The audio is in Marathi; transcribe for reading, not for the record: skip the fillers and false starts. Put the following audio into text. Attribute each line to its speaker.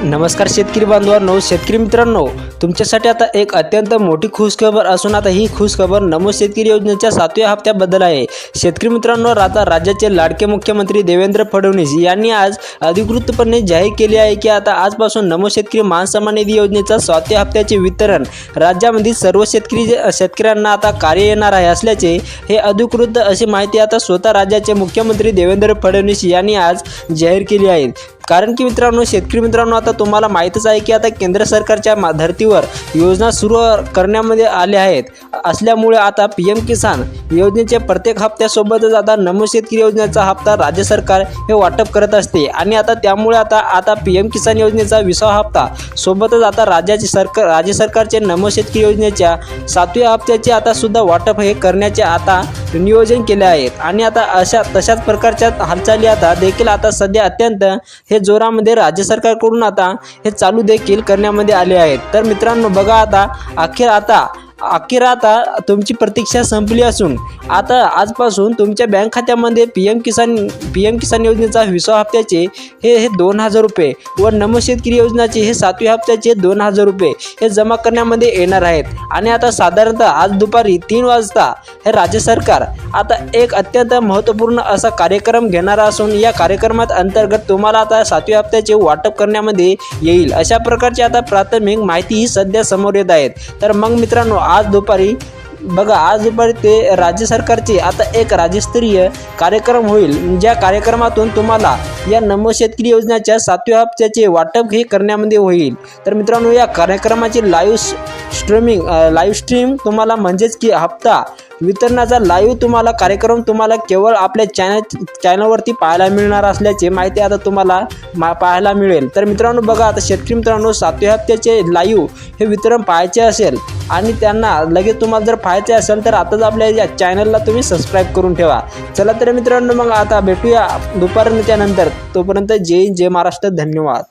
Speaker 1: नमस्कार शेतकरी बांधवांनो, शेतकरी मित्रांनो, तुमच्यासाठी आता एक अत्यंत मोठी खुशखबर असून आता ही खुशखबर नमो शेतकरी योजनेच्या 7व्या हप्त्याबद्दल आहे। शेतकरी मित्रांनो, आता राज्याचे लाडके मुख्यमंत्री देवेंद्र फडणवीस यांनी आज अधिकृतपणे जाहीर केले आहे की आता आजपासून नमो शेतकरी मान सन्मान निधी योजनेचा 7व्या हप्त्याचे वितरण राज्यामधील सर्व शेतकऱ्यांना आता कार्य येणार आहे असल्याचे हे अधिकृत अशी माहिती आता स्वतः राज्याचे मुख्यमंत्री देवेंद्र फडणवीस यांनी आज जाहीर केली आहे। कारण की मित्रांनो, शेतकरी मित्रांनो, आता तुम्हाला माहीतच आहे की आता केंद्र सरकारच्या धर्तीवर योजना सुरू करण्यामध्ये आल्या आहेत असल्यामुळे आता PM किसान योजनेच्या प्रत्येक हप्त्यासोबतच आता नमो शेतकरी योजनेचा हप्ता राज्य सरकार हे वाटप करत असते आणि आता त्यामुळे आता PM किसान योजनेचा 20वा हप्ता सोबतच आता राज्य सरकारचे नमो शेतकरी योजनेच्या 7व्या हप्त्याचे आता सुद्धा वाटप हे करण्याचे आता नियोजन केले आहेत आणि आता तशाच प्रकारच्या हालचाली आता देखील आता सध्या अत्यंत हे जोरामध्ये राज्य सरकारकडून आता हे चालू देखील करण्यामध्ये आले आहेत। तर मित्रांनो बघा, आता अखेर तुमची प्रतीक्षा संपली असून आता आजपासून तुमच्या बँक खात्यामध्ये PM किसान योजनेचा 20व्या हप्त्याचे हे 2000 रुपये व नमो शेतकरी योजनेचे हे 7व्या हप्त्याचे 2000 रुपये हे जमा करण्यामध्ये येणार आहेत। आणि आता साधारणतः आज दुपारी 3 वाजता हे राज्य सरकार आता एक अत्यंत महत्त्वपूर्ण असा कार्यक्रम घेणार असून या कार्यक्रमात अंतर्गत तुम्हाला आता 7व्या हप्त्याचे वाटप करण्यामध्ये येईल अशा प्रकारची आता प्राथमिक माहिती ही सध्या समोर येत आहेत। तर मग मित्रांनो, आज दुपारी ते राज्य सरकारचे आता एक राज्यस्तरीय कार्यक्रम होईल, ज्या कार्यक्रमातून तुम्हाला या नमो शेतकरी योजनेच्या 7व्या हप्त्याचे वाटप हे करण्यामध्ये होईल। तर मित्रांनो, या कार्यक्रमाची लाईव्ह स्ट्रीम तुम्हाला म्हणजेच की हप्ता वितरणाचा लाईव्ह कार्यक्रम तुम्हाला केवळ आपल्या चॅनलवरती पाहायला मिळणार असल्याची माहिती आता तुम्हाला पाहायला मिळेल। तर मित्रांनो बघा, आता शेतकरी मित्रांनो, 7व्या हप्त्याचे लाईव्ह हे वितरण पाहायचे असेल आणि त्यांना लगेच तुम्हाला जर पाहायचे असेल तर आताच आपल्या या चॅनलला तुम्ही सबस्क्राईब करून ठेवा। चला तर मित्रांनो, मग आता भेटूया दुपारच्या नंतर। तोपर्यंत जय हिंद, जय महाराष्ट्र, धन्यवाद।